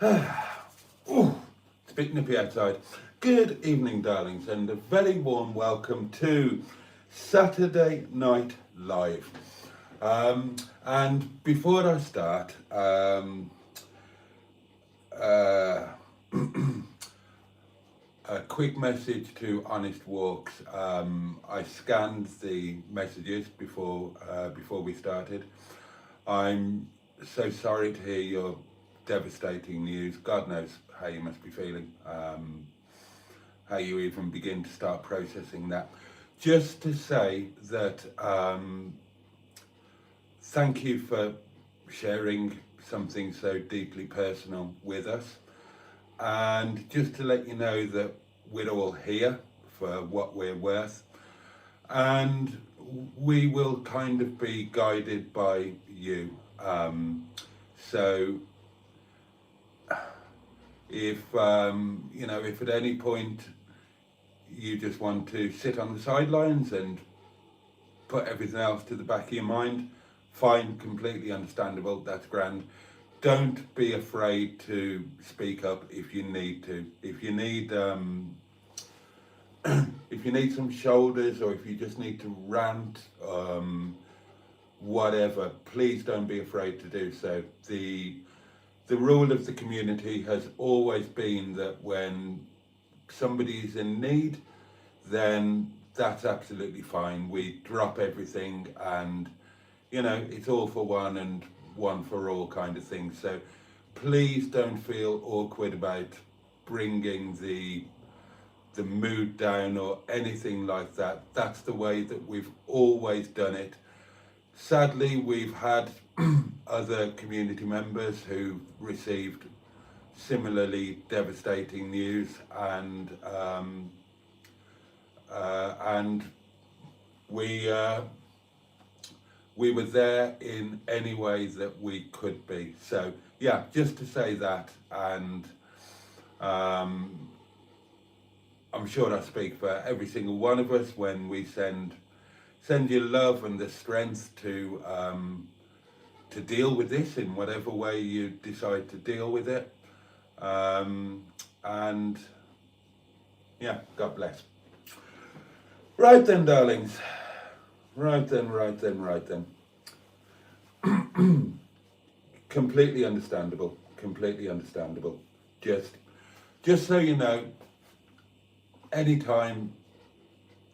Ooh, it's a bit nippy outside. Good evening, darlings, and a very warm welcome to Saturday Night Live. And before I start, a quick message to Honest Walks. I scanned the messages before we started. I'm so sorry to hear your devastating news. God knows how you must be feeling, how you even begin to start processing that. Just to say that thank you for sharing something so deeply personal with us, and just to let you know that we're all here for what we're worth, and we will kind of be guided by you. So if if at any point you just want to sit on the sidelines and put everything else to the back of your mind, fine, completely understandable, that's grand. Don't be afraid to speak up if you need to. If you need if you need some shoulders, or if you just need to rant, whatever, please don't be afraid to do so. The rule of the community has always been that when somebody's in need, then that's absolutely fine. We drop everything, and it's all for one and one for all kind of thing. So please don't feel awkward about bringing the mood down or anything like that. That's the way that we've always done it. Sadly, we've had other community members who received similarly devastating news, and we were there in any way that we could be. So yeah, just to say that, and I'm sure I speak for every single one of us when we send you love and the strength to deal with this in whatever way you decide to deal with it. And yeah, God bless. Right then, darlings. Right then. Completely understandable. Just so you know, anytime,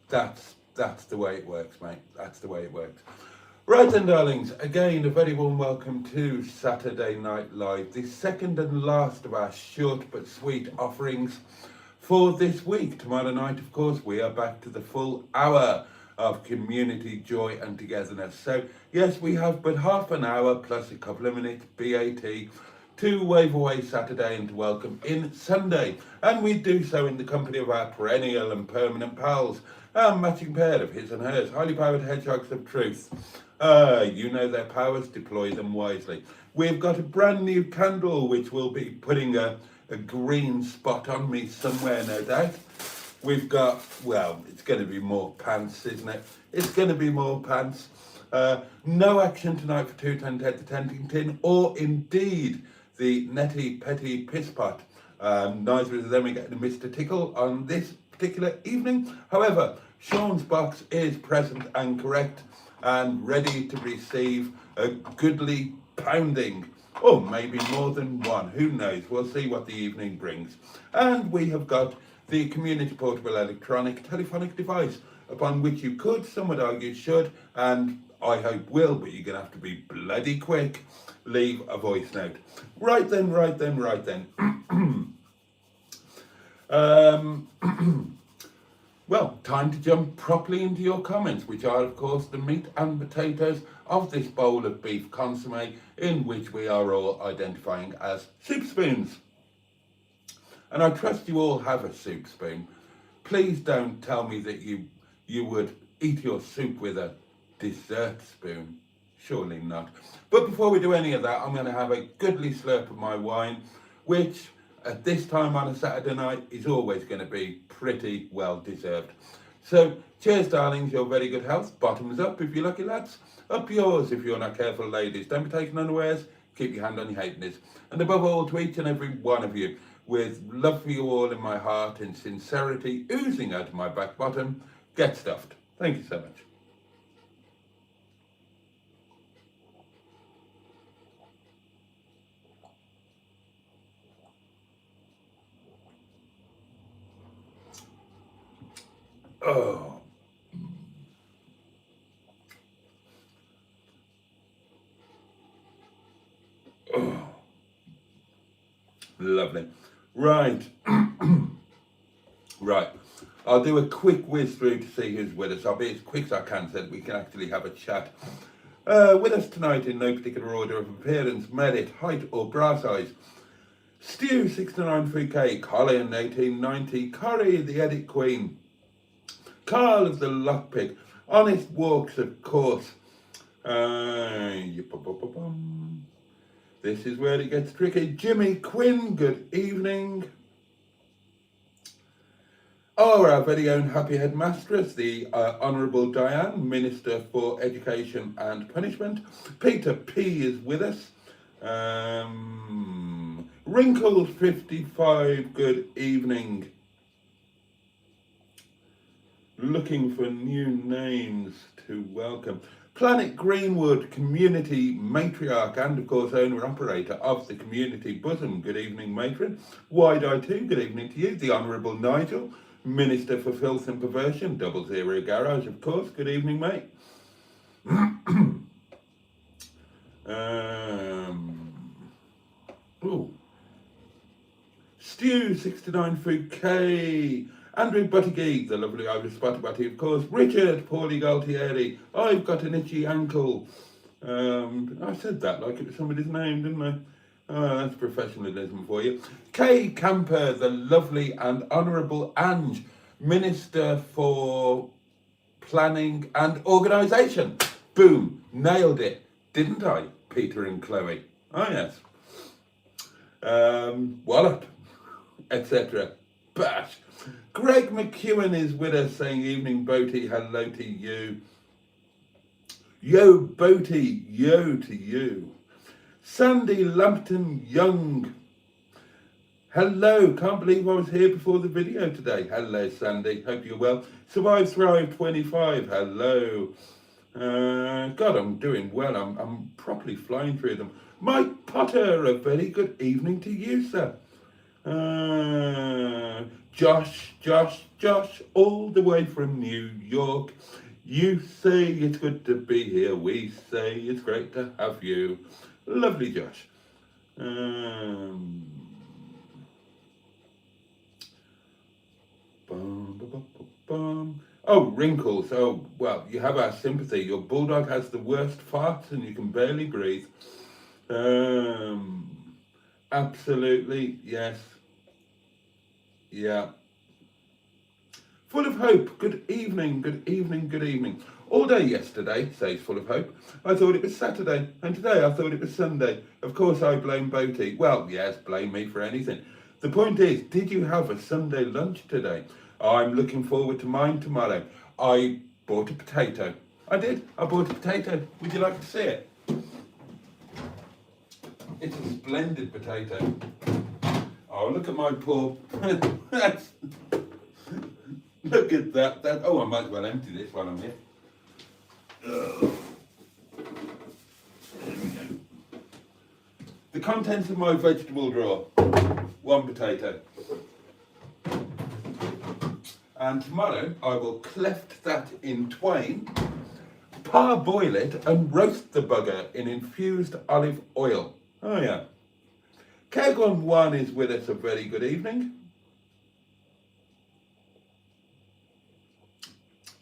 that's the way it works, mate. That's the way it works. Right then, darlings, again, a very warm welcome to Saturday Night Live, the second and last of our short but sweet offerings for this week. Tomorrow night, of course, we are back to the full hour of community joy and togetherness. So yes, we have but half an hour plus a couple of minutes BAT to wave away Saturday and to welcome in Sunday, and we do so in the company of our perennial and permanent pals, our matching pair of his and hers, highly powered hedgehogs of truth. You know their powers, deploy them wisely. We've got a brand new candle which will be putting a green spot on me somewhere, no doubt. We've got, well, it's going to be more pants, isn't it? It's going to be more pants. No action tonight for 210 Ted the Tentington, or indeed the Netty Petty Piss Pot. Neither of them are getting a Mr. Tickle on this particular evening. However, Sean's box is present and correct and ready to receive a goodly pounding, or maybe more than one, who knows. We'll see what the evening brings. And we have got the community portable electronic telephonic device, upon which you could, some would argue should, and I hope will, but you're going to have to be bloody quick, leave a voice note. Right then. Well, time to jump properly into your comments, which are, of course, the meat and potatoes of this bowl of beef consomme, in which we are all identifying as soup spoons. And I trust you all have a soup spoon. Please don't tell me that you would eat your soup with a dessert spoon. Surely not. But before we do any of that, I'm going to have a goodly slurp of my wine, which at this time on a Saturday night is always going to be pretty well deserved. So cheers, darlings, your very good health. Bottoms up if you're lucky, lads. Up yours if you're not careful, ladies. Don't be taken unawares. Keep your hand on your halfpennies. And above all, to each and every one of you, with love for you all in my heart and sincerity oozing out of my back bottom, get stuffed. Thank you so much. Oh. Oh. Lovely. Right. Right. I'll do a quick whiz through to see who's with us. I'll be as quick as I can so that we can actually have a chat. With us tonight in no particular order of appearance, merit, height or bra size. Stu 69 Colin 1890, Corrie the Edit Queen, Carl of the Lockpick, Honest Walks of course. This is where it gets tricky. Jimmy Quinn, good evening. Oh, our very own happy headmistress, the Honourable Diane, Minister for Education and Punishment. Peter P is with us. Wrinkles 55, good evening. Looking for new names to welcome. Planet Greenwood, community matriarch and of course owner-operator of the community bosom. Good evening, matron. YVETTE, good evening to you. The Honourable Nigel, Minister for Filth and Perversion, 00 Garage, of course. Good evening, mate. Stu 69 Andrew Buttigieg, the lovely Irish Spotty, of course. Richard Paulie Galtieri, I've got an itchy ankle. I said that like it was somebody's name, didn't I? Oh, that's professionalism for you. Kay Camper, the lovely and honourable Ange, Minister for Planning and Organisation. Boom, nailed it, didn't I, Peter and Chloe? Oh yes. Wallop, etc. Bash. Greg McEwen is with us saying, evening Boaty, hello to you. Yo Boaty, yo to you. Sandy Lampton Young. Hello, can't believe I was here before the video today. Hello Sandy, hope you're well. Survive Thrive 25, hello. God, I'm doing well, I'm properly flying through them. Mike Potter, a very good evening to you, sir. Josh, all the way from New York. You say it's good to be here. We say it's great to have you. Lovely, Josh. Oh, wrinkles. Oh, well, you have our sympathy. Your bulldog has the worst farts and you can barely breathe. Absolutely, yes. Yeah. Full of hope, good evening, good evening, good evening. All day yesterday, says Full of Hope, I thought it was Saturday, and today I thought it was Sunday. Of course I blame Boaty. Well, yes, blame me for anything. The point is, did you have a Sunday lunch today? I'm looking forward to mine tomorrow. I bought a potato. I did, I bought a potato. Would you like to see it? It's a splendid potato. Oh, look at my poor... Look at that. Oh, I might as well empty this while I'm here. Oh. There we go. The contents of my vegetable drawer. One potato. And tomorrow I will cleft that in twain, parboil it and roast the bugger in infused olive oil. Oh yeah. Kegon 1 is with us, a very good evening.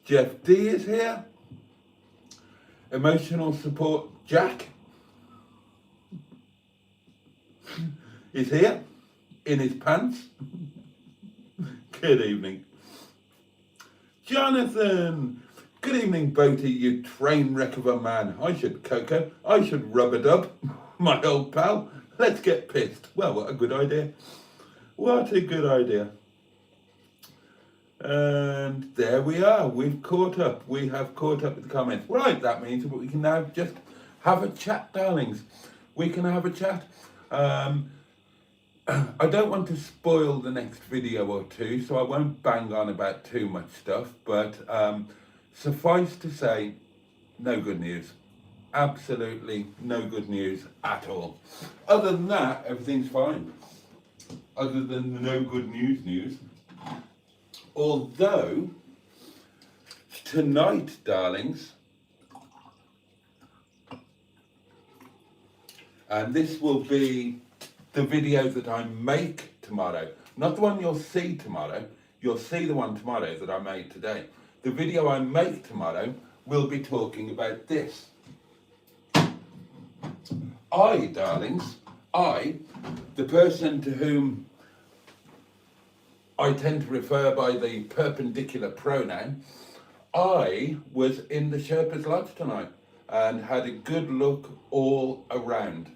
Jeff D is here. Emotional support Jack is here in his pants. Good evening. Jonathan, good evening Boaty, you train wreck of a man. I should cocoa, I should rub-a-dub, my old pal. Let's get pissed. Well, what a good idea. What a good idea. And there we are, we've caught up. We have caught up with the comments. Right, that means that we can now just have a chat, darlings. we can have a chat. I don't want to spoil the next video or two, so I won't bang on about too much stuff, but suffice to say, no good news. Absolutely no good news at all. Other than that, everything's fine. Other than the no good news. Although, tonight, darlings, and this will be the video that I make tomorrow, not the one you'll see tomorrow, you'll see the one tomorrow that I made today. The video I make tomorrow will be talking about this. I, darlings, the person to whom I tend to refer by the perpendicular pronoun, I was in the Sherpa's Lodge tonight and had a good look all around.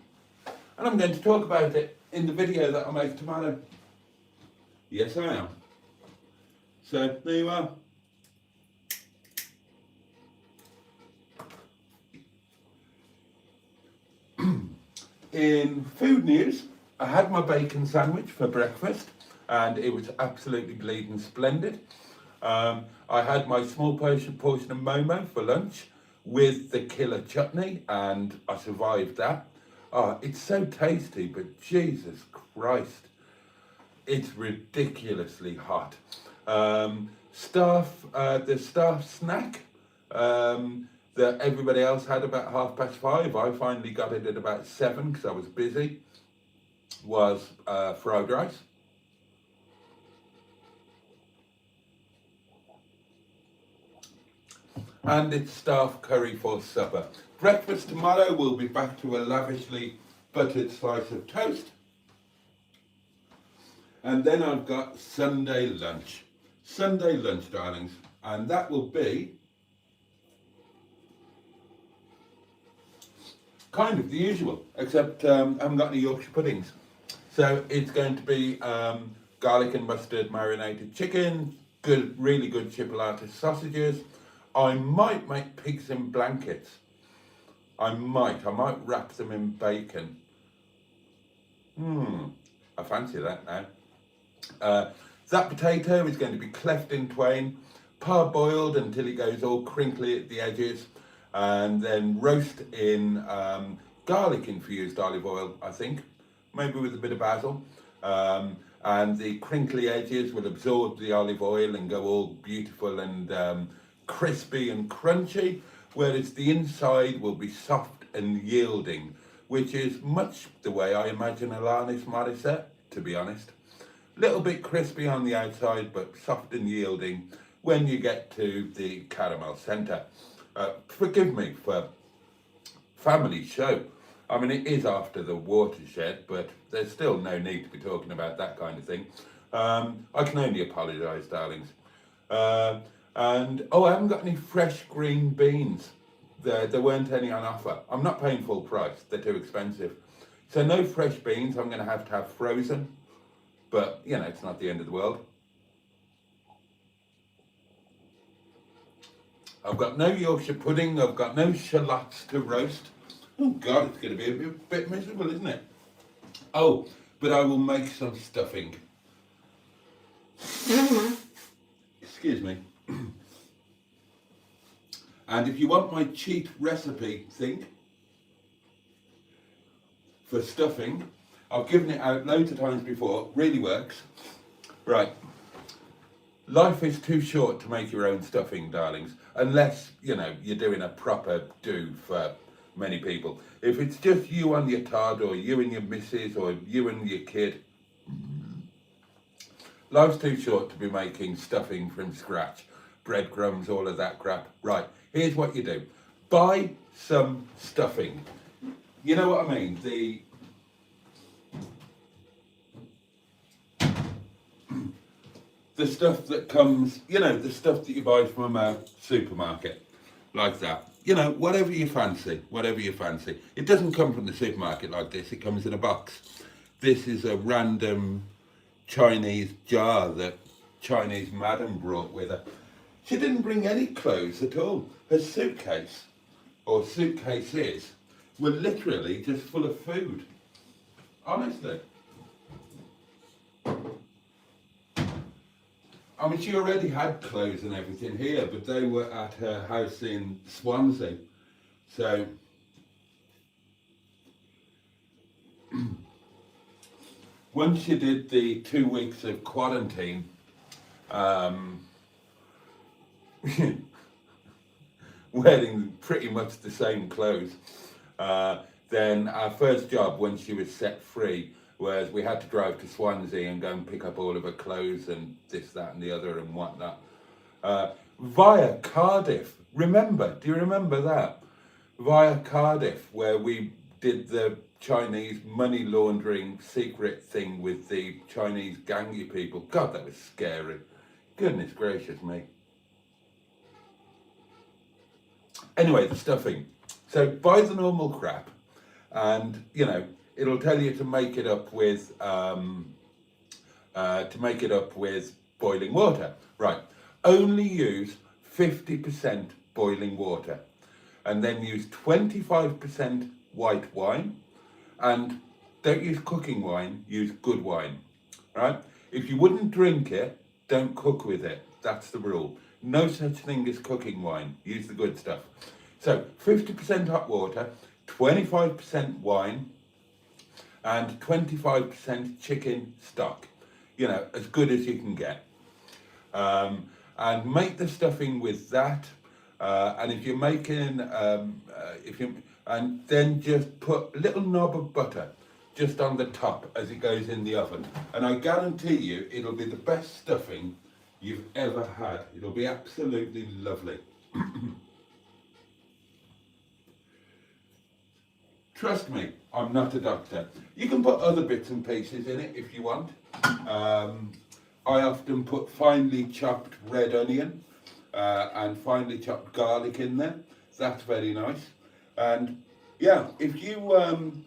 And I'm going to talk about it in the video that I make tomorrow. Yes, I am. So, there you are. In food news, I had my bacon sandwich for breakfast and it was absolutely bleeding splendid. I had my small portion of Momo for lunch with the killer chutney and I survived that. Oh, it's so tasty, but Jesus Christ, it's ridiculously hot. The staff snack that everybody else had about 5:30, I finally got it at about 7 because I was busy, was fried rice. And it's staff curry for supper. Breakfast tomorrow will be back to a lavishly buttered slice of toast. And then I've got Sunday lunch. Sunday lunch, darlings. And that will be kind of the usual, except I haven't got any Yorkshire puddings. So it's going to be garlic and mustard marinated chicken, really good chipolata sausages. I might make pigs in blankets. I might wrap them in bacon. I fancy that now. That potato is going to be cleft in twain, parboiled until it goes all crinkly at the edges, and then roast in garlic infused olive oil, I think, maybe with a bit of basil. And the crinkly edges will absorb the olive oil and go all beautiful and crispy and crunchy, whereas the inside will be soft and yielding, which is much the way I imagine Alanis Morissette, to be honest. Little bit crispy on the outside, but soft and yielding when you get to the caramel centre. Forgive me for family show. I mean, it is after the watershed, but there's still no need to be talking about that kind of thing. I can only apologise, darlings. And, oh, I haven't got any fresh green beans. There weren't any on offer. I'm not paying full price. They're too expensive. So no fresh beans. I'm going to have frozen. But, you know, it's not the end of the world. I've got no Yorkshire pudding. I've got no shallots to roast. Oh, God, it's going to be a bit miserable, isn't it? Oh, but I will make some stuffing. Excuse me. And if you want my cheat recipe thing for stuffing, I've given it out loads of times before, really works. Right, life is too short to make your own stuffing, darlings, unless, you know, you're doing a proper do for many people. If it's just you on your Todd, or you and your missus, or you and your kid, life's too short to be making stuffing from scratch. Breadcrumbs, all of that crap. Right, here's what you do. Buy some stuffing. You know what I mean? The stuff that comes, you know, the stuff that you buy from a supermarket, like that. You know, whatever you fancy, whatever you fancy. It doesn't come from the supermarket like this, it comes in a box. This is a random Chinese jar that Chinese madam brought with her. She didn't bring any clothes at all. Her suitcase, or suitcases, were literally just full of food. Honestly. I mean, she already had clothes and everything here, but they were at her house in Swansea. So, once she did the 2 weeks of quarantine, wearing pretty much the same clothes, then our first job when she was set free was we had to drive to Swansea and go and pick up all of her clothes and this, that and the other and whatnot. Via Cardiff, remember, do you remember that? Via Cardiff, where we did the Chinese money laundering secret thing with the Chinese gangy people. God, that was scary. Goodness gracious me. Anyway, the stuffing. So buy the normal crap, and you know it'll tell you to make it up with boiling water. Right. Only use 50% boiling water, and then use 25% white wine, and don't use cooking wine. Use good wine. Right. If you wouldn't drink it, don't cook with it. That's the rule. No such thing as cooking wine. Use the good stuff. So 50% hot water, 25% wine, and 25% chicken stock. You know, as good as you can get. And make the stuffing with that. And if you're making, and then just put a little knob of butter just on the top as it goes in the oven. And I guarantee you, it'll be the best stuffing you've ever had. It'll be absolutely lovely. Trust me, I'm not a doctor. You can put other bits and pieces in it if you want. I often put finely chopped red onion and finely chopped garlic in there. That's very nice. And yeah, if you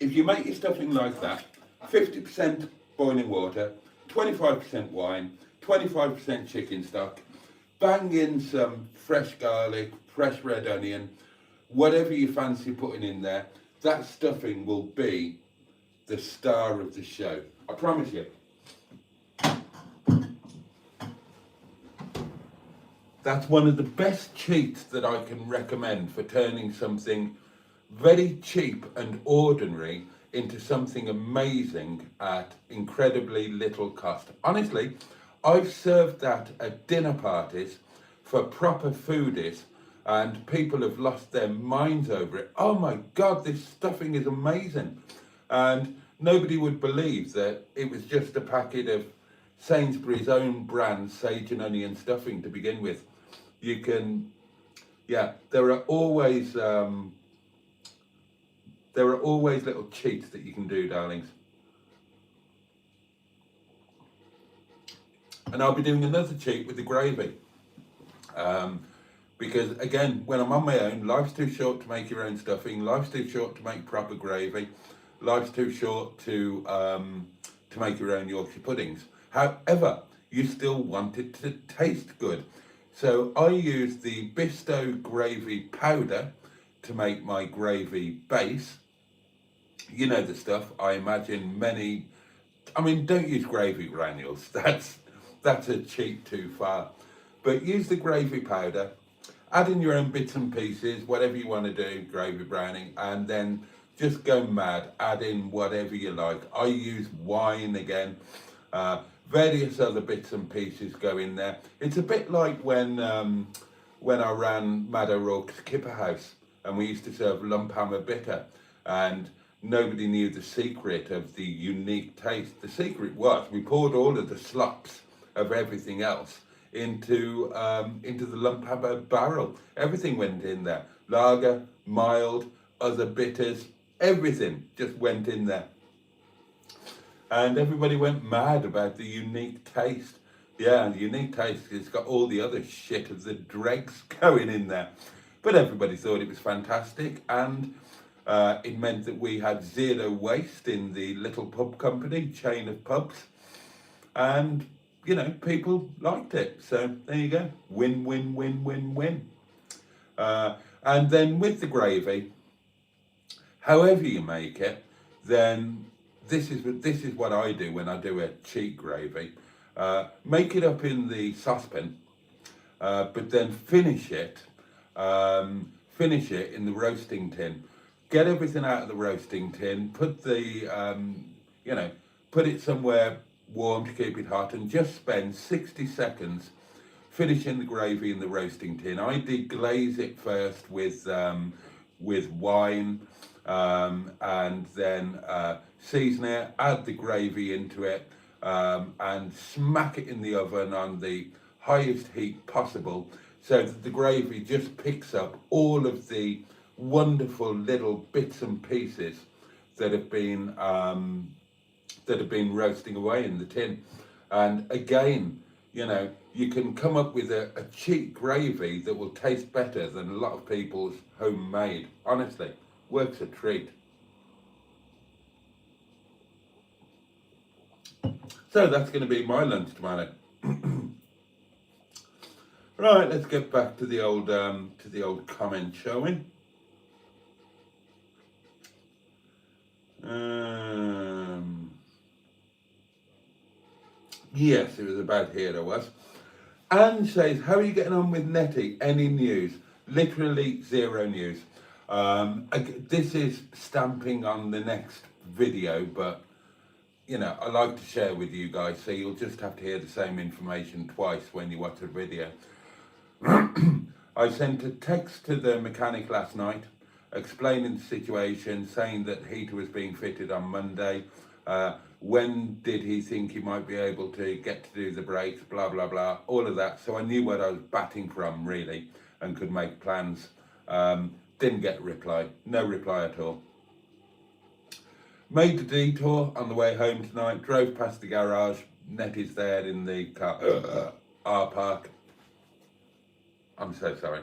if you make your stuffing like that, 50% boiling water, 25% wine, 25% chicken stock, bang in some fresh garlic, fresh red onion, whatever you fancy putting in there, that stuffing will be the star of the show. I promise you. That's one of the best cheats that I can recommend for turning something very cheap and ordinary into something amazing at incredibly little cost. Honestly, I've served that at dinner parties for proper foodies, and people have lost their minds over it. Oh my God, this stuffing is amazing. And nobody would believe that it was just a packet of Sainsbury's own brand sage and onion stuffing to begin with. You can, yeah, there are always little cheats that you can do, darlings. And I'll be doing another cheat with the gravy. Because again, when I'm on my own, life's too short to make your own stuffing. Life's too short to make proper gravy. Life's too short to make your own Yorkshire puddings. However, you still want it to taste good. So I use the Bisto gravy powder to make my gravy base. You know the stuff. I imagine many, I mean, don't use gravy granules. That's a cheat too far. But use the gravy powder. Add in your own bits and pieces, whatever you want to do, gravy browning, and then just go mad. Add in whatever you like. I use wine again. Various other bits and pieces go in there. It's a bit like when I ran Mad O'Rourke's Kipper House, and we used to serve lump hammer bitter, and nobody knew the secret of the unique taste. The secret was we poured all of the slops of everything else into the lump hammer barrel. Everything went in there. Lager, mild, other bitters, everything just went in there. And everybody went mad about the unique taste. Yeah, the unique taste, it's got all the other shit of the dregs going in there. But everybody thought it was fantastic, and it meant that we had zero waste in the little pub company, chain of pubs. And, you know, people liked it. So there you go. Win, win, win, win, win. And then with the gravy, however you make it, then this is what I do when I do a cheap gravy. Make it up in the saucepan, but then finish it in the roasting tin. Get everything out of the roasting tin, put the, put it somewhere warm to keep it hot, and just spend 60 seconds finishing the gravy in the roasting tin. I deglaze it first with wine, and then season it, add the gravy into it, and smack it in the oven on the highest heat possible, so that the gravy just picks up all of the wonderful little bits and pieces that have been roasting away in the tin. And again, you can come up with a cheap gravy that will taste better than a lot of people's homemade. Honestly, works a treat. So that's going to be my lunch tomorrow. Right, let's get back to the old comment, shall we? Yes, it was about here I was. Anne says, how are you getting on with Netty? Any news? Literally zero news. This is stamping on the next video, but I like to share with you guys, so you'll just have to hear the same information twice when you watch a video. I sent a text to the mechanic last night explaining the situation, saying that heater was being fitted on Monday. When did he think he might be able to get to do the brakes, blah, blah, blah, all of that. So I knew what I was batting from, really, and could make plans. Didn't get a reply, no reply at all. Made the detour on the way home tonight, drove past the garage, Netty's there in the car park. I'm so sorry.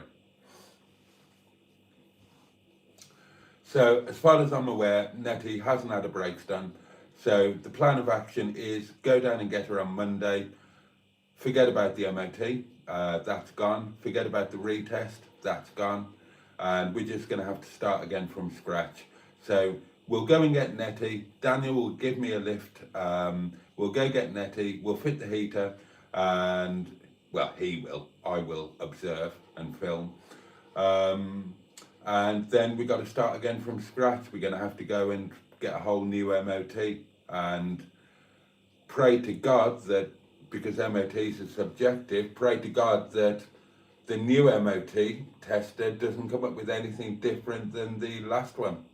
So as far as I'm aware, Netty hasn't had her brakes done. So the plan of action is go down and get her on Monday. Forget about the MOT, that's gone. Forget about the retest, that's gone. And we're just going to have to start again from scratch. So we'll go and get Netty. Daniel will give me a lift. We'll go get Netty. We'll fit the heater, and well, he will. I will observe and film. And then we've got to start again from scratch. We're going to have to go and get a whole new MOT and pray to God that, because MOTs are subjective, pray to God that the new MOT tester doesn't come up with anything different than the last one.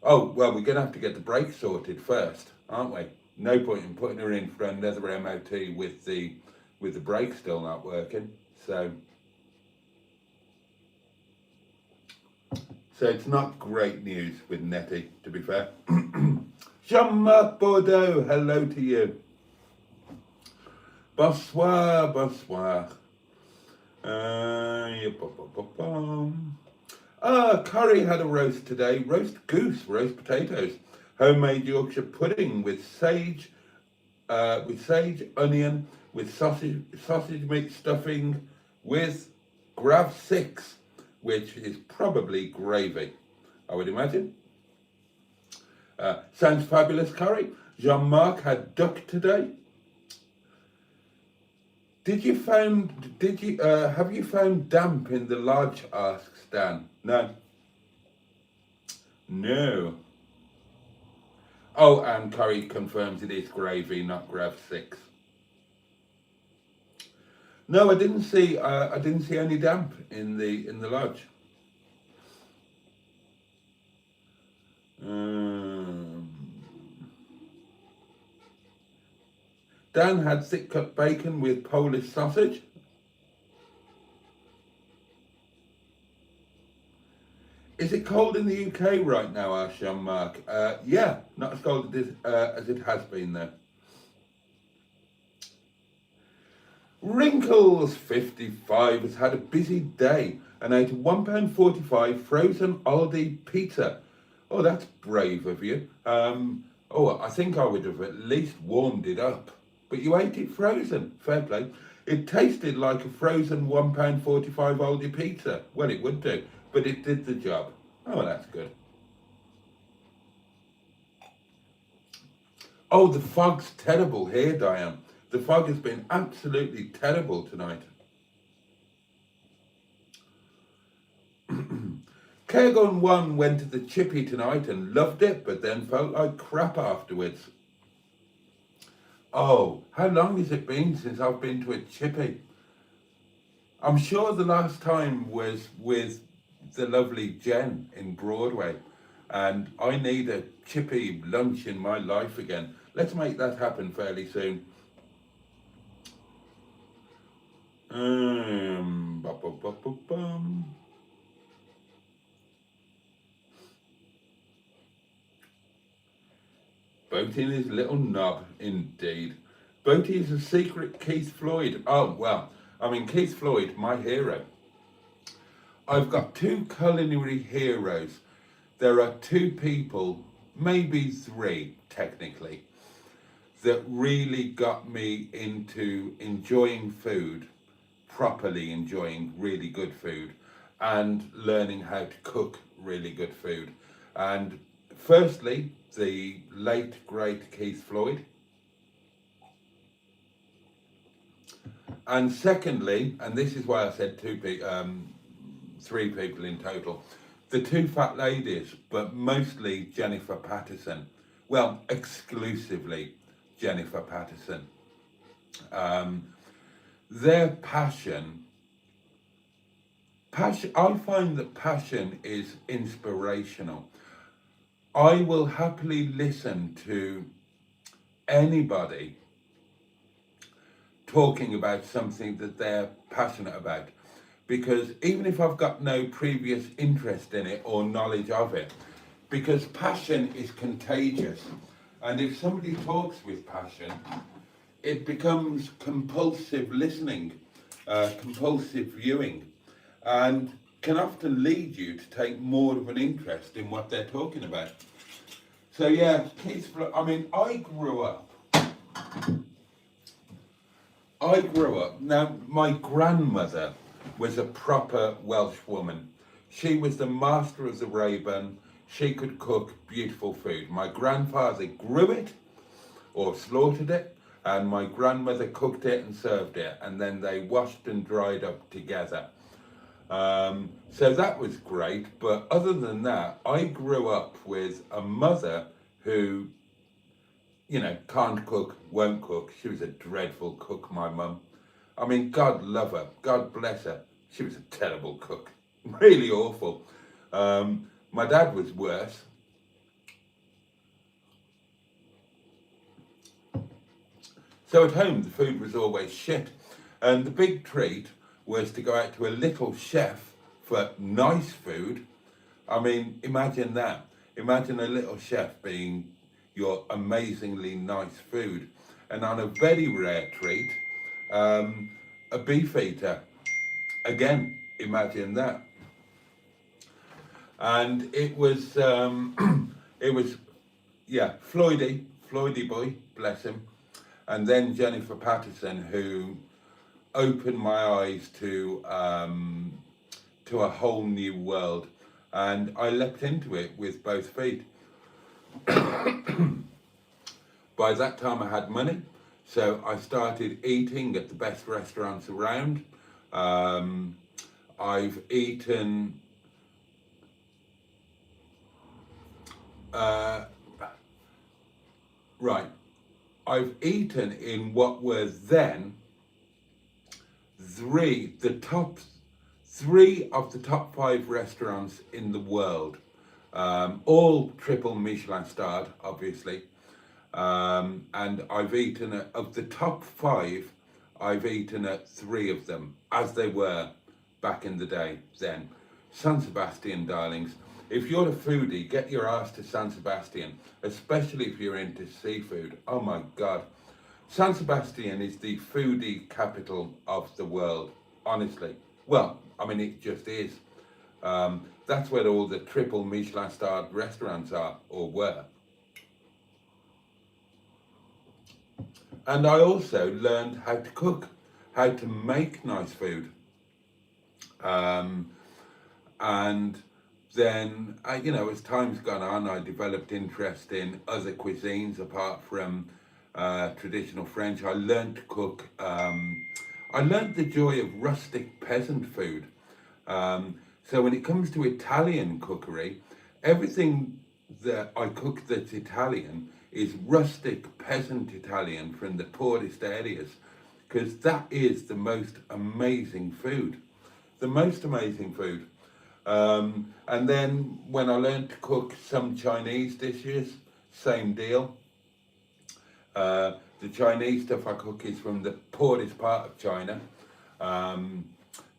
Oh, well, we're going to have to get the brakes sorted first, aren't we? No point in putting her in for another MOT with the brakes still not working. So it's not great news with Netty, to be fair. Jean-Marc Bordeaux, hello to you. Bonsoir, bonsoir. Curry had a roast today. Roast goose, roast potatoes, homemade Yorkshire pudding with sage, onion, with sausage meat stuffing, with Grav 6, which is probably gravy, I would imagine. Sounds fabulous, Curry. Jean-Marc had duck today. Have you found damp in the lodge? Asks Dan. No. No. Oh, and Curry confirms it is gravy, not Grav 6. No, I didn't see any damp in the lodge. Dan had thick cut bacon with Polish sausage. Is it cold in the UK right now, asked Jean-Marc? Yeah, not as cold as it has been there. Wrinkles 55 has had a busy day and ate a £1.45 frozen Aldi pizza. Oh, that's brave of you. I think I would have at least warmed it up. But you ate it frozen. Fair play. It tasted like a frozen £1.45 Aldi pizza. Well, it would do, but it did the job. Oh, that's good. Oh, the fog's terrible here, Diane. The fog has been absolutely terrible tonight. Cairgun 1 went to the chippy tonight and loved it, but then felt like crap afterwards. Oh, how long has it been since I've been to a chippy? I'm sure the last time was with the lovely Jen in Broadway, and I need a chippy lunch in my life again. Let's make that happen fairly soon. Boaty and his little knob, indeed. Boaty is a secret Keith Floyd. Oh, well, I mean, Keith Floyd, my hero. I've got two culinary heroes. There are two people, maybe three technically, that really got me into enjoying food, properly enjoying really good food, and learning how to cook really good food. And firstly, the late great Keith Floyd. And secondly, and this is why I said three people in total, the two fat ladies, but mostly Jennifer Patterson. Well, exclusively Jennifer Patterson. Their passion, I find that passion is inspirational. I will happily listen to anybody talking about something that they're passionate about, because even if I've got no previous interest in it or knowledge of it, because passion is contagious, and if somebody talks with passion, it becomes compulsive listening, compulsive viewing, and can often lead you to take more of an interest in what they're talking about. So yeah, I mean, I grew up, now my grandmother was a proper Welsh woman. She was the master of the Raeburn. She could cook beautiful food. My grandfather grew it or slaughtered it, and my grandmother cooked it and served it, and then they washed and dried up together. So that was great, but other than that, I grew up with a mother who, you know, can't cook, won't cook. She was a dreadful cook, my mum. I mean, God love her, God bless her. She was a terrible cook, really awful. My dad was worse. So at home, the food was always shit. And the big treat was to go out to a little chef for nice food. I mean, imagine that. Imagine a little chef being your amazingly nice food. And on a very rare treat, a beef eater. Again, imagine that. And it was, yeah, Floydy boy, bless him. And then Jennifer Patterson, who opened my eyes to a whole new world, and I leapt into it with both feet. By that time I had money, so I started eating at the best restaurants around. I've eaten I've eaten in what were then three of the top 5 restaurants in the world, all triple Michelin starred, obviously. And I've eaten of the top 5, I've eaten at 3 of them, as they were back in the day then. San Sebastian, darlings. If you're a foodie, get your ass to San Sebastian, especially if you're into seafood. Oh my God. San Sebastian is the foodie capital of the world, honestly. Well, I mean, it just is. That's where all the triple Michelin starred restaurants are, or were. And I also learned how to cook. how to make nice food. And then, you know, as time's gone on, I developed interest in other cuisines apart from traditional French. I learned to cook. I learned the joy of rustic peasant food. So when it comes to Italian cookery, everything that I cook that's Italian is rustic peasant Italian from the poorest areas, because that is the most amazing food. The most amazing food. And then when I learned to cook some Chinese dishes, same deal. The Chinese stuff I cook is from the poorest part of China.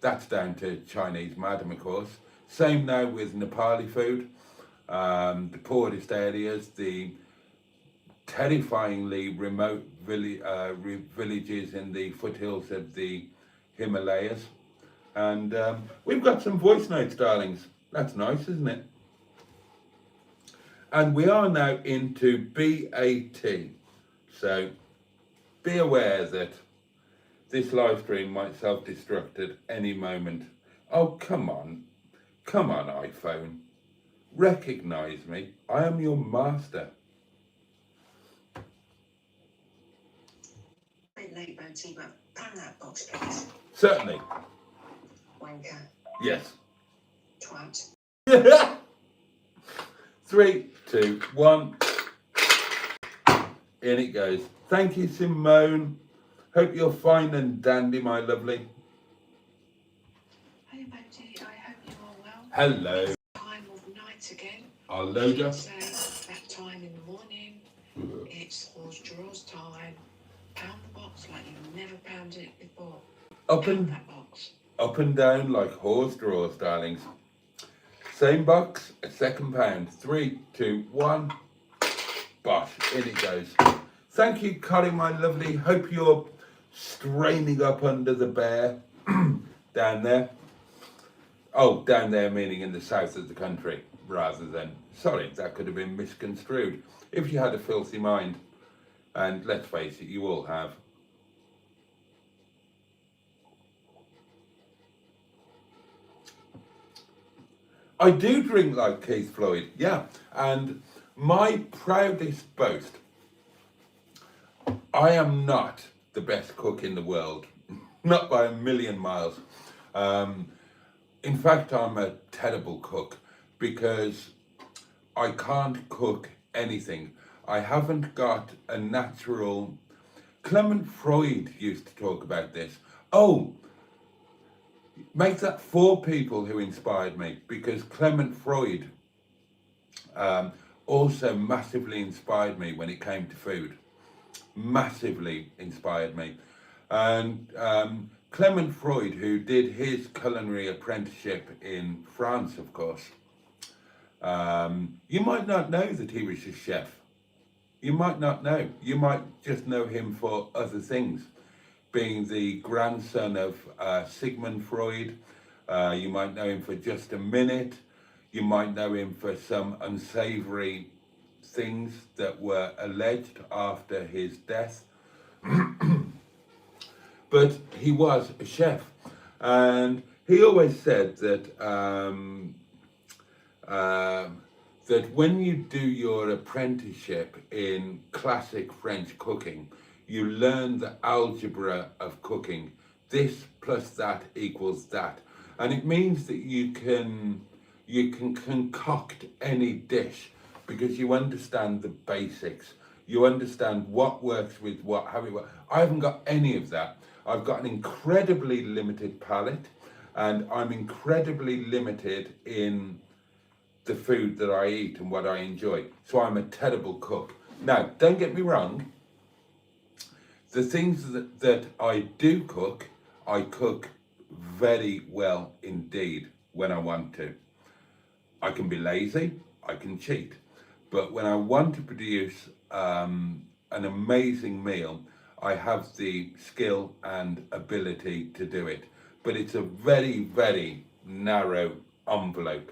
That's down to Chinese madam, of course. Same now with Nepali food. The poorest areas, the terrifyingly remote villages in the foothills of the Himalayas. And we've got some voice notes, darlings. That's nice, isn't it? And we are now into BAT. So be aware that this live stream might self-destruct at any moment. Oh, come on. Come on, iPhone. Recognise me. I am your master. Bit late, Boaty, but pan that box, please. Certainly. Wanker. Yes. Twat. 3, 2, 1. In it goes. Thank you, Simone. Hope you're fine and dandy, my lovely. Hey, Boaty, I hope you're all well. Hello. It's time of night again. Our loader. Say that time in the morning. It's horse draws time. Pound the box like you've never pounded it before. Up Pound and that box. up and down like horse draws, darlings. Same box, a second pound. 3, 2, 1. Bosh, in it goes. Thank you, Connie, my lovely. Hope you're straining up under the bear down there. Oh, down there meaning in the south of the country, rather than, sorry, that could have been misconstrued. If you had a filthy mind, and let's face it, you all have. I do drink like Keith Floyd, yeah. And my proudest boast, I am not the best cook in the world, not by a million miles. In fact, I'm a terrible cook because I can't cook anything. I haven't got a natural... Clement Freud used to talk about this. Oh, make that 4 people who inspired me, because Clement Freud also massively inspired me when it came to food. Massively inspired me. And Clement Freud, who did his culinary apprenticeship in France, of course, you might not know that he was a chef. You might not know. You might just know him for other things. Being the grandson of Sigmund Freud, you might know him for Just a Minute. You might know him for some unsavory things that were alleged after his death. But he was a chef, and he always said that that when you do your apprenticeship in classic French cooking, you learn the algebra of cooking. This plus that equals that, and it means that you can concoct any dish because you understand the basics. You understand what works with what, how it works. I haven't got any of that. I've got an incredibly limited palate, and I'm incredibly limited in the food that I eat and what I enjoy. So I'm a terrible cook. Now, don't get me wrong. The things that I do cook, I cook very well indeed when I want to. I can be lazy, I can cheat. But when I want to produce an amazing meal, I have the skill and ability to do it. But it's a very, very narrow envelope.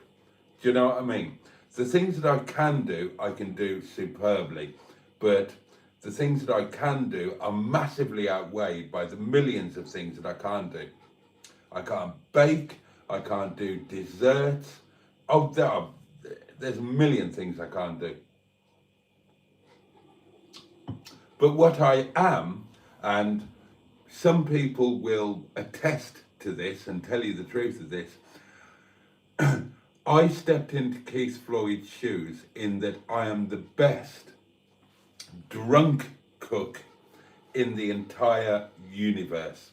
Do you know what I mean? The things that I can do superbly. But the things that I can do are massively outweighed by the millions of things that I can't do. I can't bake, I can't do desserts. Oh, there's a million things I can't do. But what I am, and some people will attest to this and tell you the truth of this, I stepped into Keith Floyd's shoes in that I am the best drunk cook in the entire universe,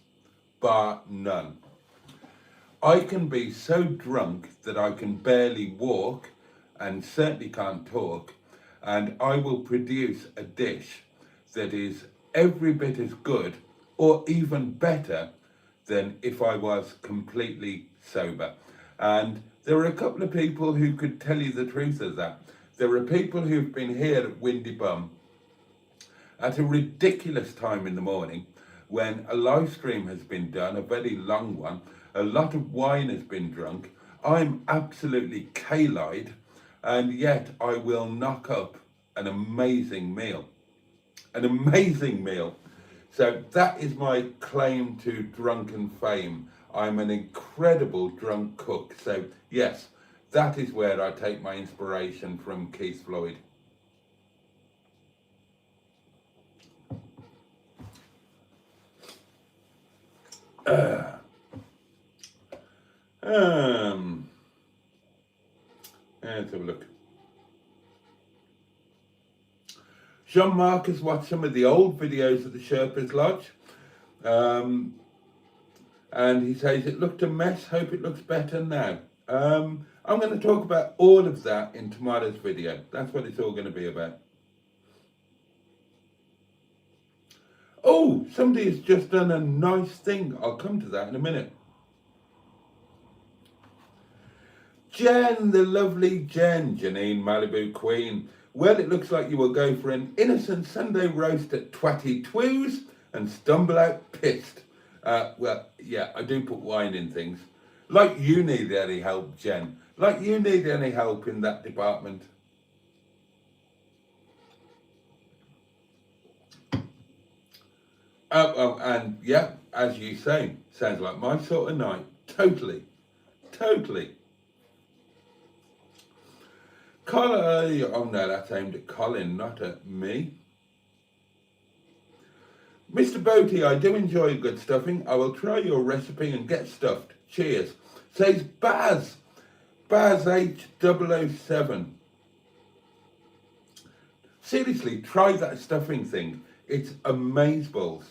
bar none. I can be so drunk that I can barely walk and certainly can't talk, and I will produce a dish that is every bit as good or even better than if I was completely sober. And there are a couple of people who could tell you the truth of that. There are people who've been here at Windy Bum at a ridiculous time in the morning when a live stream has been done, a very long one, a lot of wine has been drunk, I'm absolutely K-lied, and yet I will knock up an amazing meal. An amazing meal. So that is my claim to drunken fame. I'm an incredible drunk cook. So yes, that is where I take my inspiration from Keith Floyd. Let's have a look. Jean-Marc has watched some of the old videos of the Sherpa's Lodge. And he says, it looked a mess, hope it looks better now. I'm going to talk about all of that in tomorrow's video. That's what it's all going to be about. Oh, somebody has just done a nice thing. I'll come to that in a minute. Jen, the lovely Jen, Janine Malibu Queen. Well, it looks like you will go for an innocent Sunday roast at 22's and stumble out pissed. Well, yeah, I do put wine in things. Like you need any help, Jen. Like you need any help in that department. And yeah, as you say, sounds like my sort of night. Totally. Totally. Colin, oh no, that's aimed at Colin, not at me. Mr. Boaty, I do enjoy good stuffing. I will try your recipe and get stuffed. Cheers. Says Baz. Baz H007. Seriously, try that stuffing thing. It's amazeballs.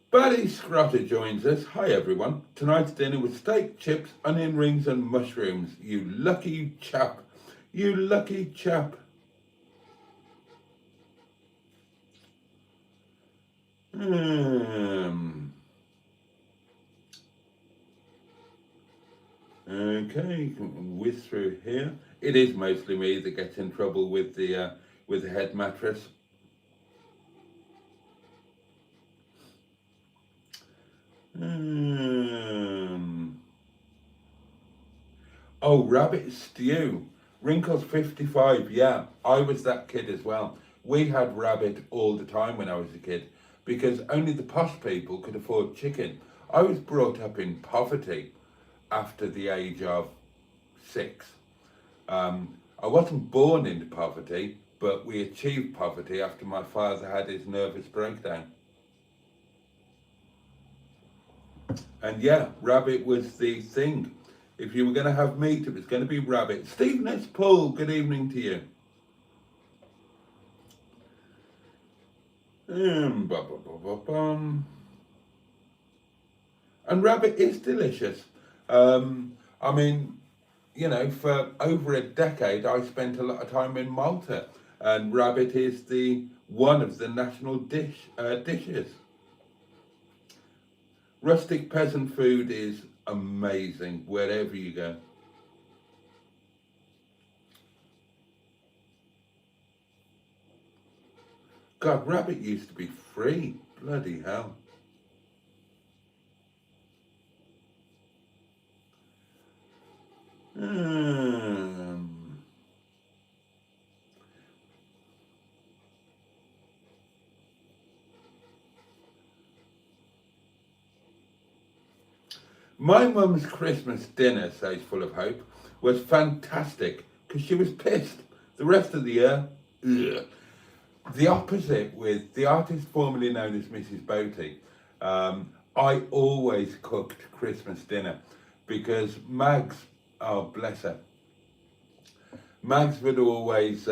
Barry Scrotter joins us. Hi everyone. Tonight's dinner was steak, chips, onion rings and mushrooms. You lucky chap. You lucky chap. Okay, whiz through here. It is mostly me that gets in trouble with the head mattress. Oh, rabbit stew. Wrinkles 55, yeah, I was that kid as well. We had rabbit all the time when I was a kid because only the posh people could afford chicken. I was brought up in poverty after the age of 6. I wasn't born into poverty, but we achieved poverty after my father had his nervous breakdown. And yeah, rabbit was the thing. If you were going to have meat, it was going to be rabbit. Stephen S. Paul, good evening to you. And rabbit is delicious. I mean, you know, for over a decade, I spent a lot of time in Malta, and rabbit is one of the national dishes. Rustic peasant food is amazing wherever you go. God, rabbit used to be free. Bloody hell. My mum's Christmas dinner, says Full of Hope, was fantastic because she was pissed. The rest of the year, ugh. The opposite with the artist formerly known as Mrs. Boaty. I always cooked Christmas dinner because Mags, oh bless her, Mags would always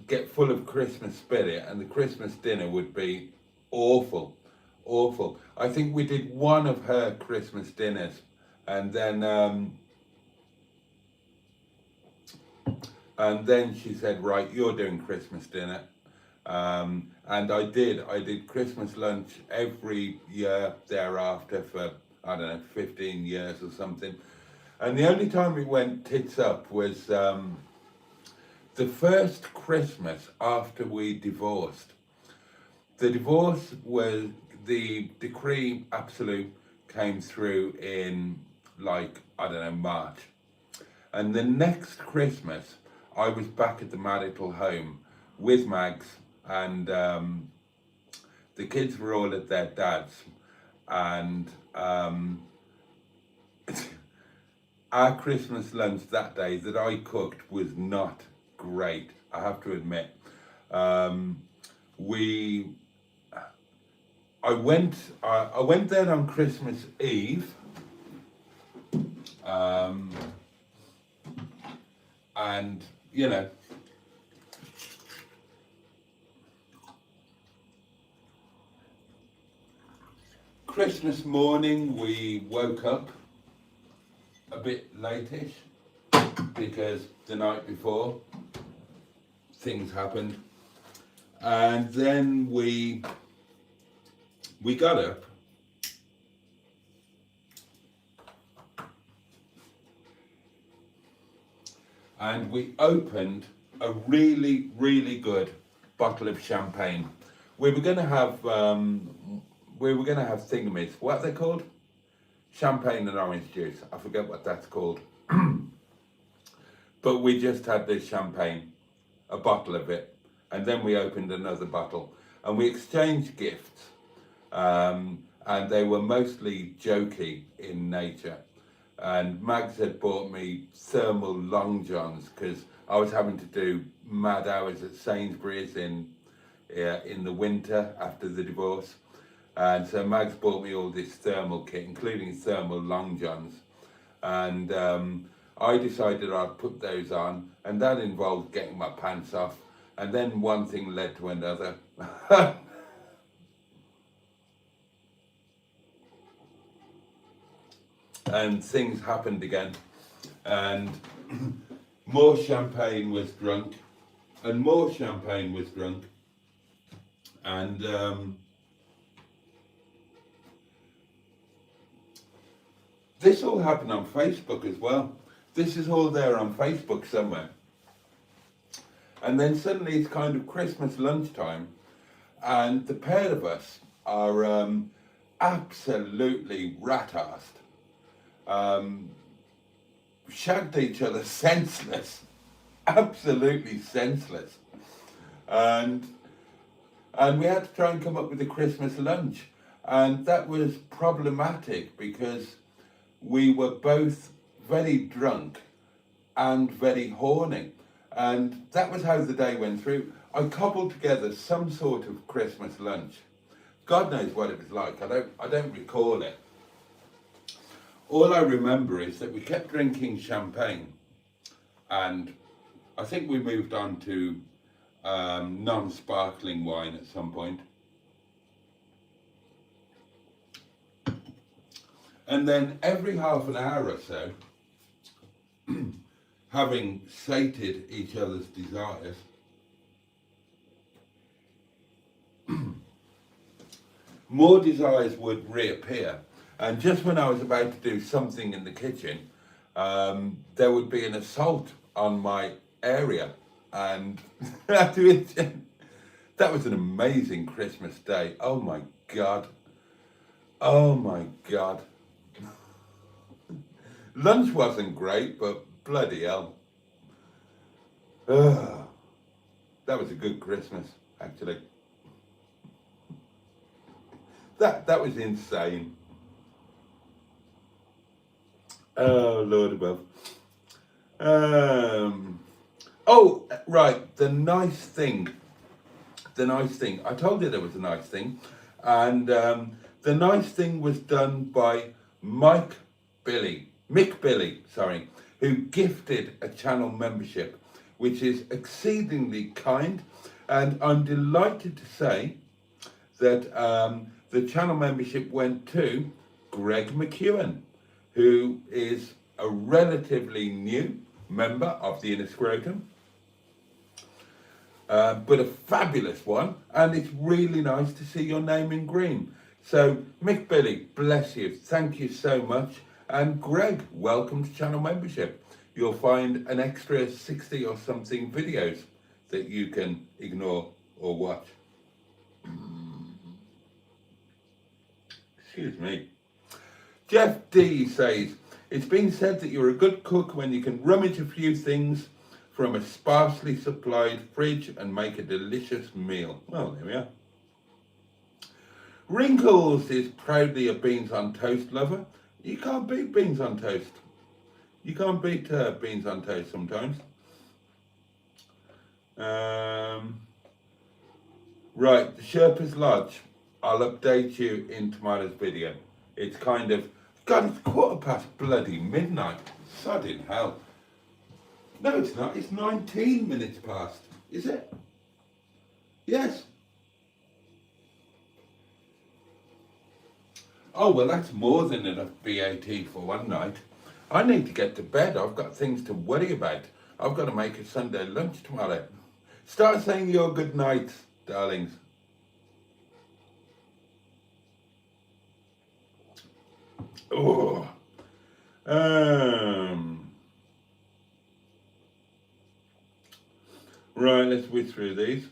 get full of Christmas spirit, and the Christmas dinner would be awful, awful. I think we did one of her Christmas dinners, and then she said, right, you're doing Christmas dinner. And I did Christmas lunch every year thereafter for, I don't know, 15 years or something. And the only time it went tits up was the first Christmas after we divorced. The divorce was, the decree absolute came through in like, I don't know, March. And the next Christmas, I was back at the marital home with Mags, and the kids were all at their dad's, and our Christmas lunch that day that I cooked was not great, I have to admit. I went there on Christmas Eve, and you know, Christmas morning we woke up a bit late-ish because the night before things happened, and then we got up and we opened a really, really good bottle of champagne. We were going to have thingamies. What are they called? Champagne and orange juice. I forget what that's called. But we just had this champagne, a bottle of it, and then we opened another bottle, and we exchanged gifts, and they were mostly jokey in nature. And Mags had bought me thermal long johns because I was having to do mad hours at Sainsbury's in the winter after the divorce. And so Mags bought me all this thermal kit, including thermal long johns. And I decided I'd put those on, and that involved getting my pants off. And then one thing led to another. And things happened again, and more champagne was drunk, and more champagne was drunk, and this all happened on Facebook as well. This is all there on Facebook somewhere. And then suddenly it's kind of Christmas lunchtime, and the pair of us are absolutely rat-arsed. Shagged each other senseless, absolutely senseless, and we had to try and come up with a Christmas lunch, and that was problematic because we were both very drunk and very horny, and that was how the day went through. I cobbled together some sort of Christmas lunch. God knows what it was like. I don't recall it. All I remember is that we kept drinking champagne, and I think we moved on to non-sparkling wine at some point. And then every half an hour or so, having sated each other's desires, more desires would reappear. And just when I was about to do something in the kitchen, there would be an assault on my area. And that was an amazing Christmas day. Oh my God. Oh my God. Lunch wasn't great, but bloody hell. That was a good Christmas, actually. That was insane. Oh, Lord above. Oh, right, the nice thing. I told you there was a nice thing. And the nice thing was done by Mick Billy, who gifted a channel membership, which is exceedingly kind. And I'm delighted to say that the channel membership went to Greg McEwen, who is a relatively new member of the Inner Scrotum, but a fabulous one, and it's really nice to see your name in green. So, Mick Billy, bless you, thank you so much, and Greg, welcome to channel membership. You'll find an extra 60 or something videos that you can ignore or watch. Excuse me. Jeff D says, it's been said that you're a good cook when you can rummage a few things from a sparsely supplied fridge and make a delicious meal. Well, there we are. Wrinkles is proudly a beans on toast lover. You can't beat beans on toast. You can't beat beans on toast sometimes. Right, the Sherpa's Lodge. I'll update you in tomorrow's video. It's kind of, God, it's midnight. Sodding hell. No, it's not. It's 19 minutes past. Is it? Yes. Oh, well, that's more than enough VAT for one night. I need to get to bed. I've got things to worry about. I've got to make a Sunday lunch tomorrow. Start saying your good nights, darlings. Oh. Right, let's whiz through these.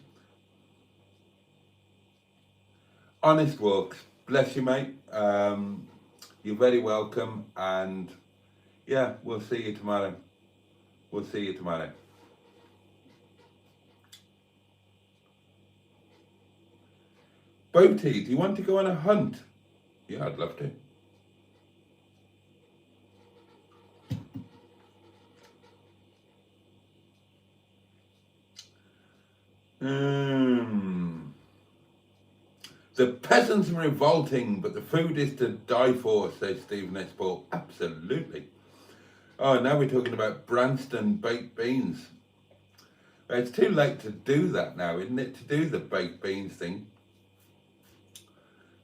Honest Walks, bless you, mate. You're very welcome, and yeah, we'll see you tomorrow. We'll see you tomorrow. Boaty, do you want to go on a hunt? Yeah, I'd love to. The peasants are revolting, but the food is to die for, says Stephen S. Paul. Absolutely. Oh, now we're talking about Branston baked beans. It's too late to do that now, isn't it? To do the baked beans thing.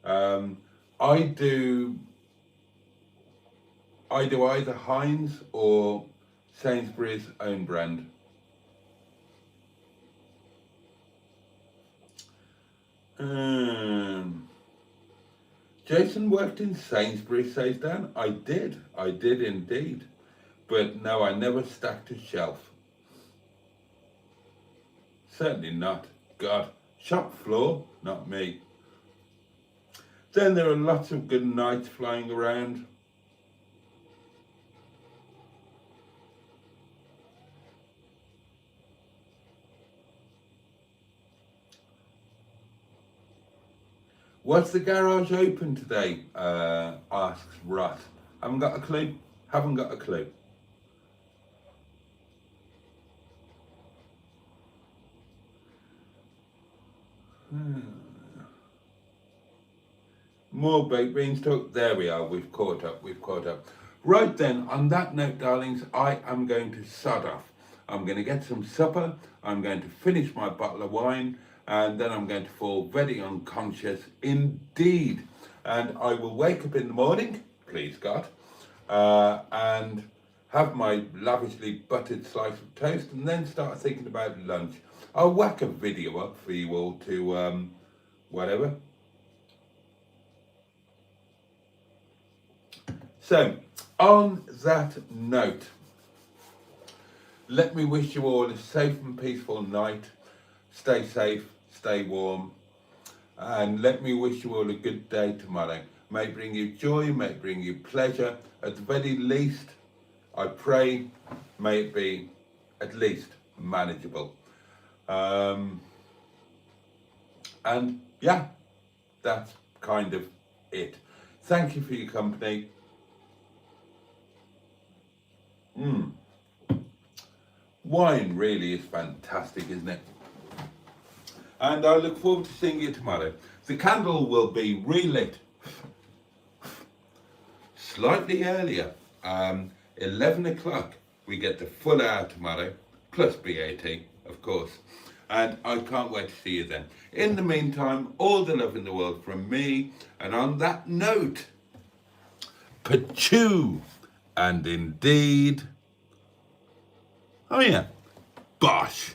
I do either Heinz or Sainsbury's own brand. Jason worked in Sainsbury's, says Dan. I did indeed. But no, I never stacked a shelf. Certainly not. God, shop floor, not me. Then there are lots of good nights flying around. What's the garage open today? Asks Ross. Haven't got a clue. Haven't got a clue. More baked beans talk. There we are. We've caught up. Right then, on that note, darlings, I am going to sod off. I'm going to get some supper. I'm going to finish my bottle of wine. And then I'm going to fall very unconscious indeed. And I will wake up in the morning, please God, and have my lavishly buttered slice of toast and then start thinking about lunch. I'll whack a video up for you all to whatever. So, on that note, let me wish you all a safe and peaceful night. Stay safe, stay warm, and let me wish you all a good day tomorrow. May it bring you joy, may it bring you pleasure. At the very least, I pray may it be at least manageable. And yeah, that's kind of it. Thank you for your company. Wine really is fantastic, isn't it? And I look forward to seeing you tomorrow. The candle will be relit slightly earlier. 11 o'clock, we get the full hour tomorrow, plus BAT, of course. And I can't wait to see you then. In the meantime, all the love in the world from me. And on that note, Peugeot, and indeed, oh yeah, Bosch.